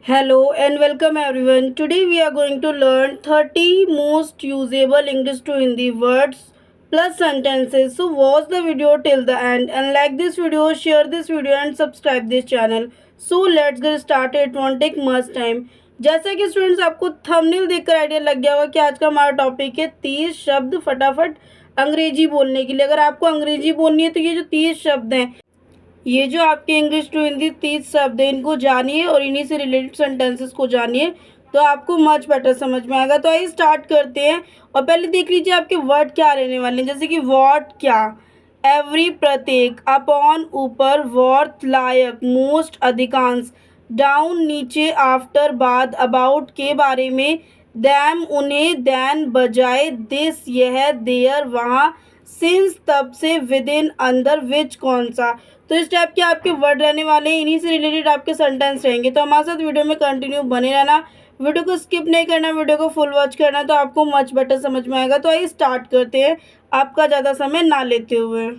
Hello and welcome everyone. Today we are going to learn 30 most usable English to Hindi words plus sentences. So watch the video till the end and like this video, share this video and subscribe this channel. So let's get started. It won't take much time. जैसा कि students आपको thumbnail देखकर idea लग गया होगा कि आज का हमारा टॉपिक है 30 शब्द फटाफट अंग्रेजी बोलने के लिए। अगर आपको अंग्रेजी बोलनी है तो ये जो 30 शब्द हैं, ये जो आपके इंग्लिश टू हिंदी 30 शब्द हैं, इनको जानिए और इन्हीं से रिलेटेड सेंटेंसेस को जानिए तो आपको मच बेटर समझ में आएगा। तो आइए स्टार्ट करते हैं और पहले देख लीजिए आपके वर्ड क्या रहने वाले हैं। जैसे कि वॉट क्या, एवरी प्रत्येक, अपॉन ऊपर, वर्थ लायक, मोस्ट अधिकांश, डाउन नीचे, आफ्टर बाद, अबाउट के बारे में, दैम उन्हें, दैन बजाय, दिस यह, देयर वहाँ, सिंस तब से, विद इन अंदर, विच कौन सा। तो इस टाइप के आपके वर्ड रहने वाले हैं, इन्हीं से रिलेटेड आपके सेंटेंस रहेंगे। तो हमारे साथ वीडियो में कंटिन्यू बने रहना, वीडियो को स्किप नहीं करना, वीडियो को फुल वॉच करना, तो आपको मच बेटर समझ में आएगा। तो आइए स्टार्ट करते हैं आपका ज़्यादा समय ना लेते हुए।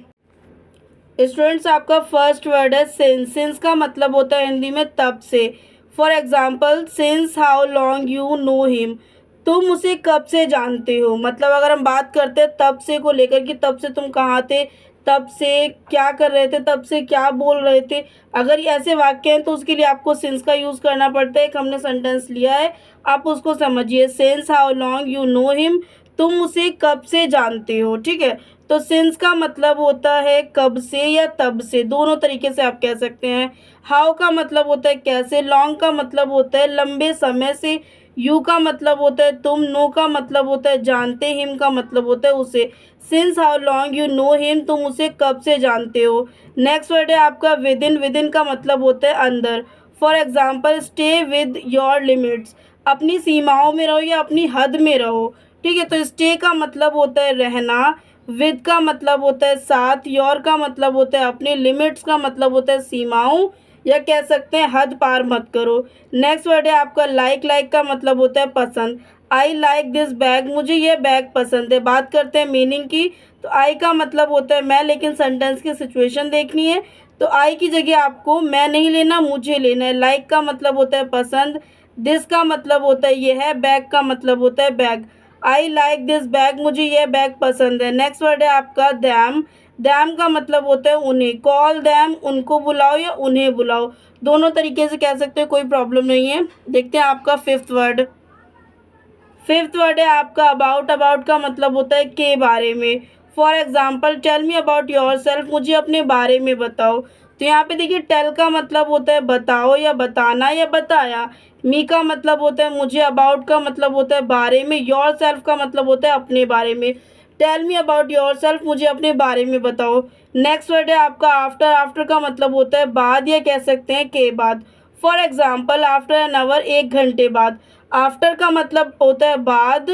स्टूडेंट्स, आपका फर्स्ट वर्ड है सिंस। सिंस का मतलब होता है हिंदी में तब से। For example, since how long you know him, तुम उसे कब से जानते हो। मतलब अगर हम बात करते हैं तब से को लेकर कि तब से तुम कहाँ थे, तब से क्या कर रहे थे, तब से क्या बोल रहे थे, अगर ये ऐसे वाक्य हैं तो उसके लिए आपको सिंस का यूज़ करना पड़ता है। एक हमने सेंटेंस लिया है, आप उसको समझिए। Since how long you know him, तुम उसे कब से जानते हो। ठीक है, तो सिंस का मतलब होता है कब से या तब से, दोनों तरीके से आप कह सकते हैं। हाउ का मतलब होता है कैसे, लॉन्ग का मतलब होता है लंबे समय से, यू का मतलब होता है तुम, नो का मतलब होता है जानते, हिम का मतलब होता है उसे। Since how long you know him, तुम उसे कब से जानते हो। नेक्स्ट वर्ड है आपका विद इन। विद इन का मतलब होता है अंदर। For example, stay with your limits, अपनी सीमाओं में रहो या अपनी हद में रहो। ठीक है, तो स्टे का मतलब होता है रहना, विद का मतलब होता है साथ, योर का मतलब होता है अपने, लिमिट्स का मतलब होता है सीमाओं या कह सकते हैं हद पार मत करो। नेक्स्ट वर्ड है आपका लाइक। लाइक का मतलब होता है पसंद। आई लाइक दिस बैग, मुझे यह बैग पसंद है। बात करते हैं मीनिंग की, तो आई का मतलब होता है मैं, लेकिन सेंटेंस की सिचुएशन देखनी है तो आई की जगह आपको मैं नहीं लेना, मुझे लेना है। लाइक का मतलब होता है पसंद, दिस का मतलब होता है यह है, बैग का मतलब होता है bag. I like this bag, मुझे यह बैग पसंद है। नेक्स्ट वर्ड है आपका दैम। दैम का मतलब होता है उन्हें। कॉल दैम, उनको बुलाओ या उन्हें बुलाओ, दोनों तरीके से कह सकते हो, कोई प्रॉब्लम नहीं है। देखते हैं आपका फिफ्थ वर्ड। फिफ्थ वर्ड है आपका अबाउट। अबाउट का मतलब होता है के बारे में। For example, tell me about yourself, मुझे अपने बारे में बताओ। तो यहाँ पे देखिए टेल का मतलब होता है बताओ या बताना या बताया। मी का मतलब होता है मुझे, अबाउट का मतलब होता है बारे में, योर सेल्फ का मतलब होता है अपने बारे में। Tell me about yourself, मुझे अपने बारे में बताओ। नेक्स्ट वर्ड है आपका आफ्टर। आफ्टर का मतलब होता है बाद या कह सकते हैं के बाद। For example, after an hour, एक घंटे बाद। आफ्टर का मतलब होता है बाद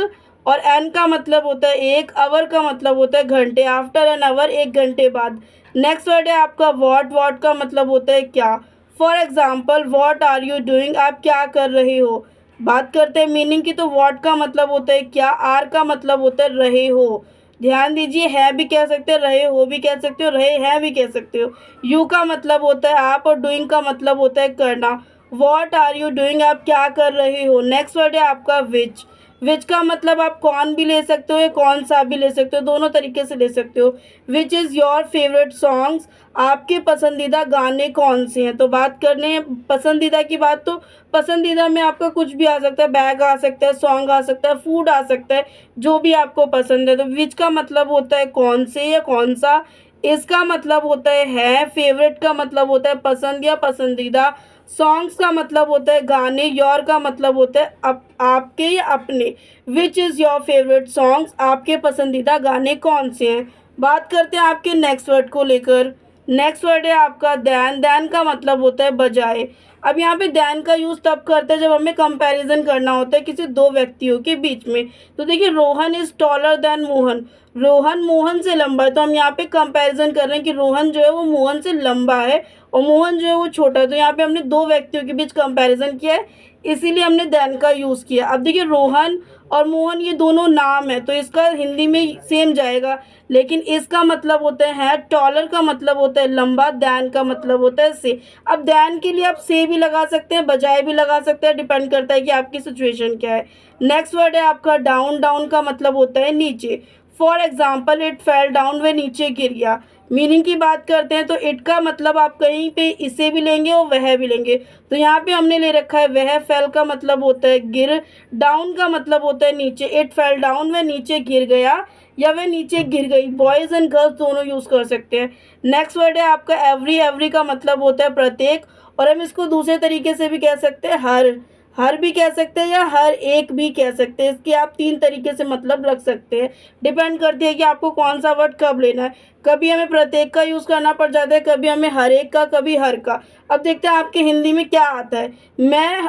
और एन का मतलब होता है एक, आवर का मतलब होता है घंटे। आफ्टर एन आवर, एक घंटे बाद। नेक्स्ट वर्ड है आपका वॉट। वॉट का मतलब होता है क्या। For example, what are you doing, आप क्या कर रहे हो। बात करते हैं मीनिंग की, तो वॉट का मतलब होता है क्या, आर का मतलब होता है रहे हो। ध्यान दीजिए, है भी कह सकते हो, रहे हो भी कह सकते हो, रहे हैं भी कह सकते हो। यू का मतलब होता है आप और डूइंग का मतलब होता है करना। वॉट आर यू डूइंग, आप क्या कर रहे हो। नेक्स्ट वर्ड है आपका विच। विच का मतलब आप कौन भी ले सकते हो या कौन सा भी ले सकते हो, दोनों तरीके से ले सकते हो। Which is your favourite songs, आपके पसंदीदा गाने कौन से हैं। तो बात करने हैं पसंदीदा की बात, तो पसंदीदा में आपका कुछ भी आ सकता है, बैग आ सकता है, सॉन्ग आ सकता है, फूड आ सकता है, जो भी आपको पसंद है। तो विच का मतलब होता है कौन से या कौन सा। इसका मतलब होता है, फेवरेट का मतलब होता है पसंद या पसंदीदा। सॉन्ग्स का मतलब होता है गाने। योर का मतलब होता है आपके या अपने। Which is your favourite songs, आपके पसंदीदा गाने कौन से हैं। बात करते हैं आपके नेक्स्ट वर्ड को लेकर। नेक्स्ट वर्ड है आपका दैन। दैन का मतलब होता है बजाय। अब यहाँ पे दैन का यूज़ तब करते हैं जब हमें कंपैरिजन करना होता है किसी दो व्यक्तियों के बीच में। तो देखिए, Rohan is taller then Mohan, Rohan Mohan से लंबा है, तो हम यहाँ पे कंपैरिजन कर रहे हैं कि रोहन जो है वो मोहन से लंबा है और मोहन जो है वो छोटा है। तो यहाँ पे हमने दो व्यक्तियों के बीच कंपैरिजन किया है, इसीलिए हमने देन का यूज़ किया। अब देखिए रोहन और मोहन ये दोनों नाम है, तो इसका हिंदी में सेम जाएगा, लेकिन इसका मतलब होता है टॉलर का मतलब होता है लंबा, दैन का मतलब होता है से। अब दैन के लिए आप से भी लगा सकते हैं, बजाय भी लगा सकते हैं, डिपेंड करता है कि आपकी सिचुएशन क्या है। नेक्स्ट वर्ड है आपका डाउन। डाउन का मतलब होता है नीचे। For example it fell down, वह नीचे गिर गया। मीनिंग की बात करते हैं तो इट का मतलब आप कहीं पे इसे भी लेंगे और वह भी लेंगे। तो यहाँ पे हमने ले रखा है वह। फेल का मतलब होता है गिर, डाउन का मतलब होता है नीचे। इट फेल डाउन, वह नीचे गिर गया या वह नीचे गिर गई। बॉयज़ एंड गर्ल्स दोनों यूज़ कर सकते हैं। नेक्स्ट वर्ड है आपका एवरी। एवरी का मतलब होता है प्रत्येक, और हम इसको दूसरे तरीके से भी कह सकते हैं हर। हर भी कह सकते हैं या हर एक भी कह सकते हैं। इसके आप तीन तरीके से मतलब रख सकते हैं, डिपेंड करती है कि आपको कौन सा वर्ड कब लेना है। कभी हमें प्रत्येक का यूज़ करना पड़ जाता है, कभी हमें हर एक का, कभी हर का। अब देखते हैं आपके हिंदी में क्या आता है। मैं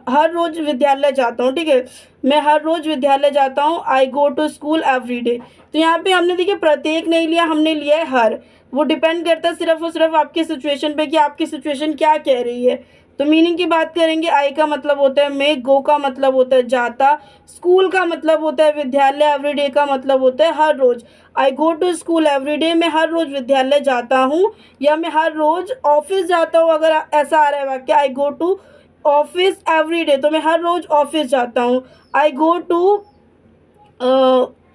हर रोज़ विद्यालय जाता हूँ, ठीक है, मैं हर रोज़ विद्यालय जाता हूँ। I go to school every day. तो यहाँ पे हमने देखिए प्रत्येक नहीं लिया, हमने लिया है हर। वो डिपेंड करता है सिर्फ और सिर्फ आपकी सिचुएशन पे कि आपकी सिचुएशन क्या कह रही है। तो मीनिंग की बात करेंगे, आई का मतलब होता है मैं, गो का मतलब होता है जाता, स्कूल का मतलब होता है विद्यालय, एवरीडे का मतलब होता है हर रोज़। आई गो टू स्कूल एवरीडे, मैं हर रोज़ विद्यालय जाता हूँ, या मैं हर रोज़ ऑफिस जाता हूँ। अगर ऐसा आ रहा है वाक्य आई गो टू ऑफिस एवरीडे, तो मैं हर रोज़ ऑफिस जाता हूँ। आई गो टू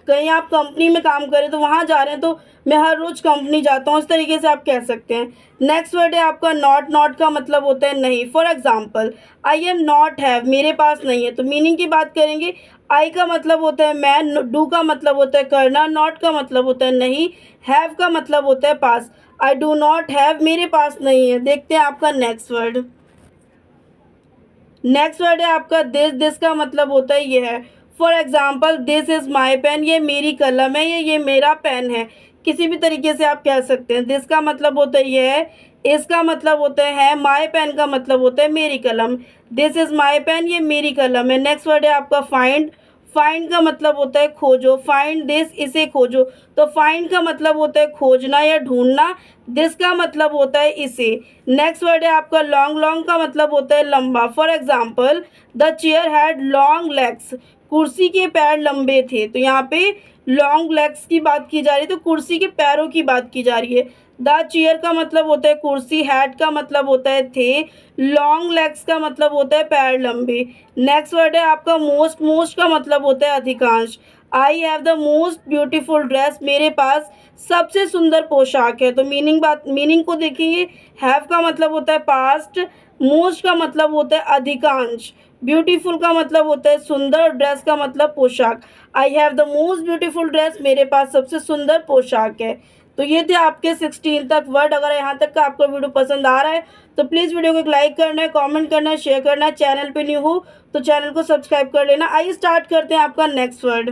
कहीं आप कंपनी में काम करें तो वहाँ जा रहे हैं, तो मैं हर रोज़ कंपनी जाता हूँ। इस तरीके से आप कह सकते हैं। नेक्स्ट वर्ड है आपका नॉट। नॉट का मतलब होता है नहीं। For example I am not have, मेरे पास नहीं है। तो मीनिंग की बात करेंगे, आई का मतलब होता है मैं, डू का मतलब होता है करना, नॉट का मतलब होता है नहीं, हैव का मतलब होता है पास। आई डू नॉट हैव, मेरे पास नहीं है। देखते हैं आपका नेक्स्ट वर्ड। नेक्स्ट वर्ड है आपका दिस। दिस का मतलब होता है यह है। For example this is my pen, ये मेरी कलम है, ये मेरा पेन है। किसी भी तरीके से आप कह सकते हैं। दिस का मतलब होता है यह है, इसका मतलब होता है माई पेन का मतलब होता है मेरी कलम। दिस इज़ माई पेन, ये मेरी कलम है। नेक्स्ट वर्ड है आपका फाइंड। फाइंड का मतलब होता है खोजो। फाइंड दिस, इसे खोजो। तो फाइंड का मतलब होता है खोजना या ढूंढना, दिस का मतलब होता है इसे। नेक्स्ट वर्ड है आपका लॉन्ग। लॉन्ग का मतलब होता है लंबा। For example the chair had long legs, कुर्सी के पैर लंबे थे। तो यहाँ पे लॉन्ग लेग्स की बात की जा रही है, तो कुर्सी के पैरों की बात की जा रही है। द चेयर का मतलब होता है कुर्सी, हैड का मतलब होता है थे, लॉन्ग लेग्स का मतलब होता है पैर लंबे। नेक्स्ट वर्ड है आपका मोस्ट। मोस्ट का मतलब होता है अधिकांश। I have the most beautiful dress, मेरे पास सबसे सुंदर पोशाक है। तो मीनिंग को देखेंगे, हैव का मतलब होता है पास्ट, मोस्ट का मतलब होता है अधिकांश, ब्यूटीफुल का मतलब होता है सुंदर, ड्रेस का मतलब पोशाक। I have the most beautiful dress, मेरे पास सबसे सुंदर पोशाक है। तो ये थे आपके 16 तक वर्ड। अगर यहाँ तक का आपको वीडियो पसंद आ रहा है तो प्लीज़ वीडियो को एक लाइक करना है, कमेंट करना है, शेयर करना है। चैनल पे न्यू हो तो चैनल को सब्सक्राइब कर लेना। आइए स्टार्ट करते हैं आपका नेक्स्ट वर्ड।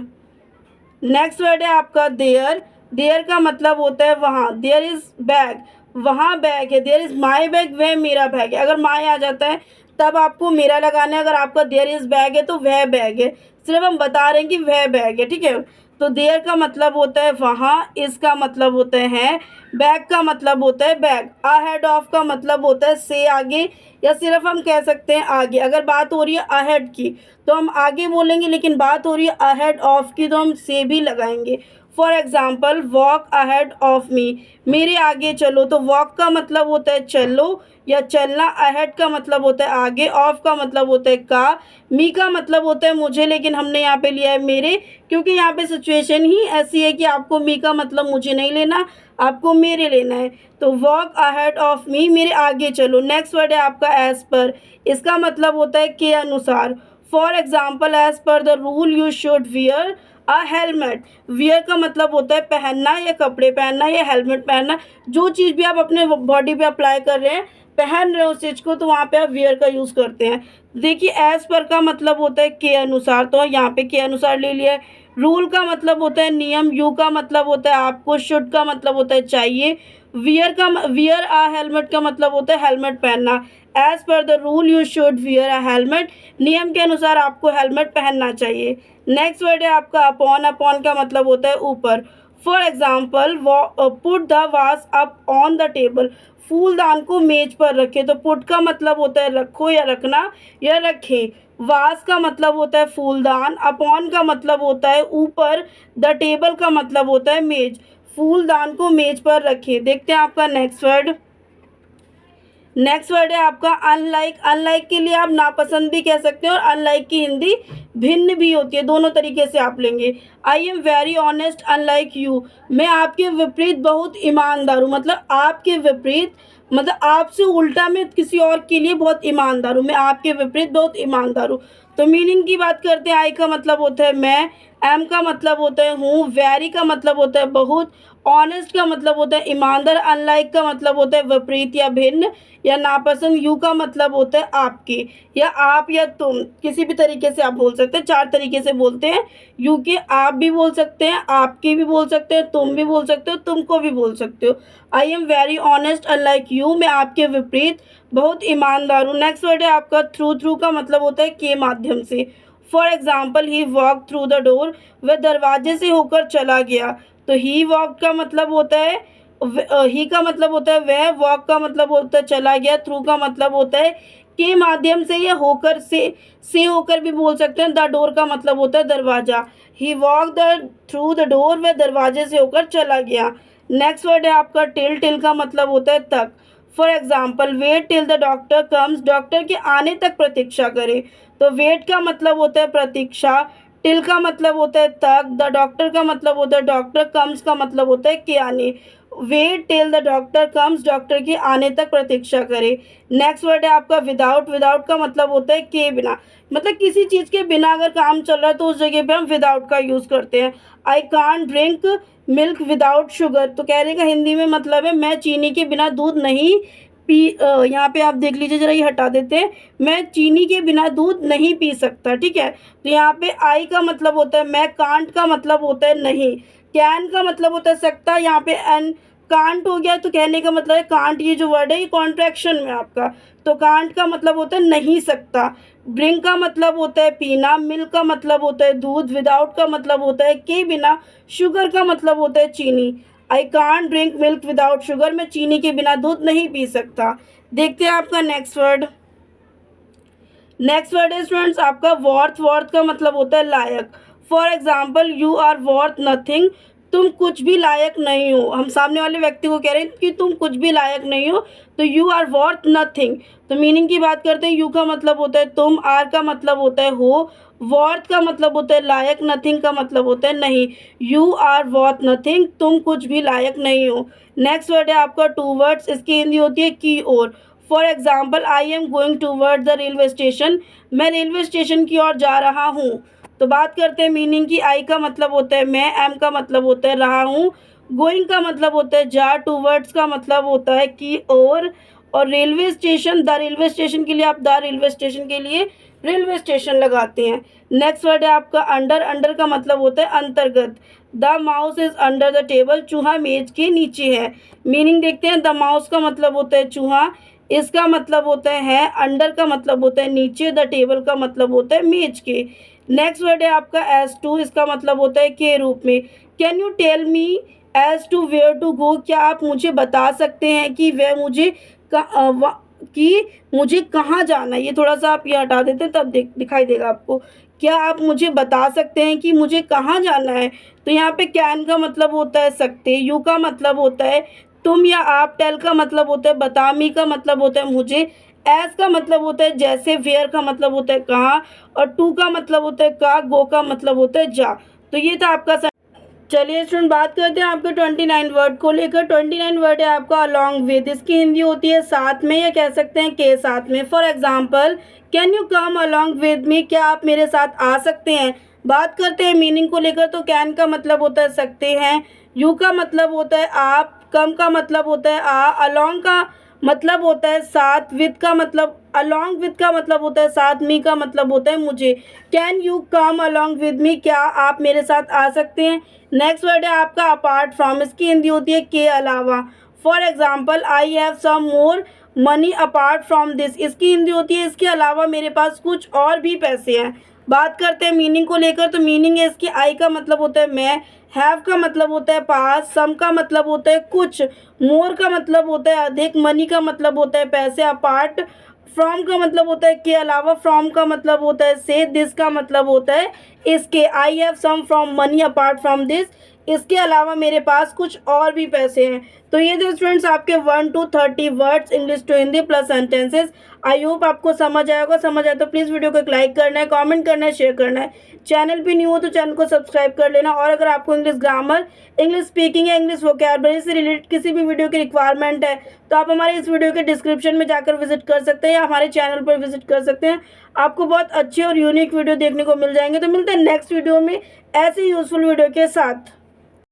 नेक्स्ट वर्ड है आपका देयर। देयर का मतलब होता है वहाँ। देयर इज़ बैग, वहाँ बैग है। देयर इज़ माई बैग, वह मेरा बैग है। अगर माई आ जाता है तब आपको मेरा लगाना है। अगर आपका देयर इज़ बैग है तो वह बैग है, सिर्फ हम बता रहे हैं कि वह बैग है, ठीक है। तो देयर का मतलब होता है वहाँ, इसका मतलब होता है, बैग का मतलब होता है बैग। अहेड ऑफ का मतलब होता है से आगे, या सिर्फ हम कह सकते हैं आगे। अगर बात हो रही है अहेड की तो हम आगे बोलेंगे, लेकिन बात हो रही है अहेड ऑफ की तो हम से भी लगाएंगे। For example walk ahead of me, मेरे आगे चलो। तो वॉक का मतलब होता है चलो या चलना, अहेड का मतलब होता है आगे, ऑफ का मतलब होता है का, मी का मतलब होता है मुझे, लेकिन हमने यहाँ पे लिया है मेरे, क्योंकि यहाँ पे सिचुएशन ही ऐसी है कि आपको मी का मतलब मुझे नहीं लेना, आपको मेरे लेना है। तो वॉक अहेड ऑफ मी, मेरे आगे चलो। नेक्स्ट वर्ड है आपका एज पर। इसका मतलब होता है के अनुसार। For example as per the rule you should wear a helmet. Wear का मतलब होता है पहनना या कपड़े पहनना या हेलमेट पहनना। जो चीज़ भी आप अपने बॉडी पे अप्लाई कर रहे हैं, पहन रहे हो उस चीज़ को, तो वहाँ पे आप वियर का यूज़ करते हैं। देखिए एज पर का मतलब होता है के अनुसार, तो यहाँ पे के अनुसार ले लिया है। रूल का मतलब होता है नियम, यू का मतलब होता है आपको, शुड का मतलब होता है चाहिए, वियर आ हेलमेट का मतलब होता है हेलमेट पहनना। As per the rule you should wear a helmet, नियम के अनुसार आपको हेलमेट पहनना चाहिए। नेक्स्ट वर्ड है आपका अपॉन। अपॉन का मतलब होता है ऊपर। फॉर एग्जाम्पल पुट द वास अप ऑन द टेबल, फूलदान को मेज पर रखे। तो पुट का मतलब होता है रखो या रखना या रखें, वास का मतलब होता है फूलदान, अपॉन का मतलब होता है ऊपर, द टेबल का मतलब होता है मेज, फूलदान को मेज पर रखें। देखते हैं आपका नेक्स्ट वर्ड। नेक्स्ट वर्ड है आपका अनलाइक। अनलाइक के लिए आप नापसंद भी कह सकते हैं और अनलाइक की हिंदी भिन्न भी होती है, दोनों तरीके से आप लेंगे। I am very honest unlike you, मैं आपके विपरीत बहुत ईमानदार हूँ, मतलब आपके विपरीत, मतलब आपसे उल्टा मैं किसी और के लिए बहुत ईमानदार हूँ, मैं आपके विपरीत बहुत ईमानदार हूँ। तो मीनिंग की बात करते हैं, आई का मतलब होता है मैं, एम का मतलब होता है हूँ, वेरी का मतलब होता है बहुत, ऑनेस्ट का मतलब होता है ईमानदार, अनलाइक का मतलब होता है विपरीत या भिन्न या नापसंद, यू का मतलब होता है आपके या आप या तुम, किसी भी तरीके से आप बोल सकते हैं। 4 तरीके से बोलते हैं, यू के आप भी बोल सकते हैं, आपके भी बोल सकते हैं, तुम भी बोल सकते हो, तुमको भी बोल सकते हो। I am very honest unlike you, मैं आपके विपरीत बहुत ईमानदार हूँ। नेक्स्ट वर्ड है आपका थ्रू। थ्रू का मतलब होता है के माध्यम से। For example he walk through the door, वह दरवाजे से होकर चला गया। तो ही वॉक का मतलब होता है, ही का मतलब होता है वह, वॉक का मतलब होता है चला गया, थ्रू का मतलब होता है के माध्यम से या होकर, से होकर भी बोल सकते हैं। द डोर का मतलब होता है दरवाज़ा, he walk the through the door, वह दरवाजे से होकर चला गया। नेक्स्ट वर्ड है आपका टिल। टिल का मतलब होता है तक। For example wait till the doctor comes, doctor के आने तक प्रतीक्षा करें। तो वेट का मतलब होता है प्रतीक्षा, टिल का मतलब होता है तक, द डॉक्टर का मतलब होता है डॉक्टर, कम्स का मतलब होता है के आने। Wait till the doctor comes, doctor के आने तक प्रतीक्षा करें। नेक्स्ट वर्ड है आपका विदाउट। विदाउट का मतलब होता है के बिना, मतलब किसी चीज़ के बिना अगर काम चल रहा है तो उस जगह पे हम विदाउट का यूज़ करते हैं। I can't drink milk without sugar, तो कहने का हिंदी में मतलब है मैं चीनी के बिना दूध नहीं पी, यहाँ पे आप देख लीजिए जरा, ये हटा देते हैं, मैं चीनी के बिना दूध नहीं पी सकता। ठीक है, तो यहाँ पे आई का मतलब होता है मैं, कांट का मतलब होता है नहीं, कैन का मतलब होता है सकता, यहाँ पे एन कांट हो गया। तो कहने का मतलब है कांट, ये जो वर्ड है ये कॉन्ट्रैक्शन में आपका, तो कांट का मतलब होता है नहीं सकता। ड्रिंक का मतलब होता है पीना, मिल्क का मतलब होता है दूध, विदाउट का मतलब होता है के बिना, शुगर का मतलब होता है चीनी। I can't drink milk without sugar, मैं चीनी के बिना दूध नहीं पी सकता। देखते हैं आपका नेक्स्ट वर्ड। नेक्स्ट वर्ड है स्टूडेंट्स आपका वर्थ। वर्थ का मतलब होता है लायक। For example you are worth nothing, तुम कुछ भी लायक नहीं हो, हम सामने वाले व्यक्ति को कह रहे हैं कि तुम कुछ भी लायक नहीं हो, तो यू आर वर्थ नथिंग। तो मीनिंग की बात करते हैं, यू का मतलब होता है तुम, आर का मतलब होता है हो, वर्थ का मतलब होता है लायक, नथिंग का मतलब होता है नहीं। यू आर वर्थ नथिंग, तुम कुछ भी लायक नहीं हो। नेक्स्ट वर्ड है आपका टू वर्ड्स, इसकी हिंदी होती है की ओर। For example I am going toward the railway station, मैं रेलवे स्टेशन की ओर जा रहा हूँ। तो बात करते हैं मीनिंग की, आई का मतलब होता है मैं, एम का मतलब होता है रहा हूँ, गोइंग का मतलब होता है जा, टूवर्ड्स का मतलब होता है की और railway station, the railway station के लिए आप द रेलवे स्टेशन के लिए रेलवे स्टेशन लगाते हैं। नेक्स्ट वर्ड है आपका अंडर। अंडर का मतलब होता है अंतर्गत। The mouse is under the table, चूहा मेज के नीचे है। मीनिंग देखते हैं, द माउस का मतलब होता है चूहा, इसका मतलब होता है अंडर का मतलब होता है नीचे, द टेबल का मतलब होता है मेज के। नेक्स्ट वर्ड है आपका एज टू, इसका मतलब होता है के रूप में। Can you tell me as to where to go, क्या आप मुझे बता सकते हैं कि वह मुझे कि मुझे कहाँ जाना है। ये थोड़ा सा आप ये हटा देते हैं तब दिखाई देगा आपको। क्या आप मुझे बता सकते हैं कि मुझे कहाँ जाना है। तो यहाँ पे कैन का मतलब होता है सकते, यू का मतलब होता है तुम या आप, टेल का मतलब होता है बता, मी का मतलब होता है मुझे, एज का मतलब होता है जैसे, वेयर का मतलब होता है कहाँ, और टू का मतलब होता है का, गो का मतलब होता है जा। तो ये था आपका। चलिए स्टूडेंट बात करते हैं आपके 29 वर्ड को लेकर। 29 वर्ड है आपका अलॉन्ग विद, इसकी हिंदी होती है साथ में या कह सकते हैं के साथ में। For example can you come along with me, क्या आप मेरे साथ आ सकते हैं। बात करते हैं मीनिंग को लेकर, तो कैन का मतलब होता है सकते हैं, यू का मतलब होता है आप, कम का मतलब होता है आ, अलॉन्ग का मतलब होता है साथ, विद का मतलब, अलॉन्ग विद का मतलब होता है साथ, मी का मतलब होता है मुझे। Can you come along with me, क्या आप मेरे साथ आ सकते हैं। नेक्स्ट वर्ड है आपका अपार्ट फ्रॉम, इसकी हिंदी होती है के अलावा। For example I have some more money apart from this, इसकी हिंदी होती है इसके अलावा मेरे पास कुछ और भी पैसे हैं। बात करते हैं मीनिंग को लेकर, तो मीनिंग है इसकी आई का मतलब होता है मैं, हैव का मतलब होता है पास, सम का मतलब होता है कुछ, मोर का मतलब होता है अधिक, मनी का मतलब होता है पैसे, अपार्ट फ्रॉम का मतलब होता है के अलावा, फ्रॉम का मतलब होता है से, दिस का मतलब होता है इसके, I have some from money apart from this, इसके अलावा मेरे पास कुछ और भी पैसे हैं। तो ये जो स्टूडेंट्स आपके 1 to 30 words English to Hindi plus sentences, I hope आपको समझ आया होगा। समझ आया तो प्लीज़ वीडियो को एक लाइक करना है, कमेंट करना है, शेयर करना है। चैनल पे न्यू हो तो चैनल को सब्सक्राइब कर लेना। और अगर आपको इंग्लिश ग्रामर, इंग्लिश स्पीकिंग या इंग्लिश वोकैबुलरी से रिलेटेड किसी भी वीडियो की रिक्वायरमेंट है तो आप हमारे इस वीडियो के डिस्क्रिप्शन में जाकर विजिट कर सकते हैं या हमारे चैनल पर विजिट कर सकते हैं। आपको बहुत अच्छे और यूनिक वीडियो देखने को मिल जाएंगे। तो मिलते हैं नेक्स्ट वीडियो में ऐसे यूजफुल वीडियो के साथ।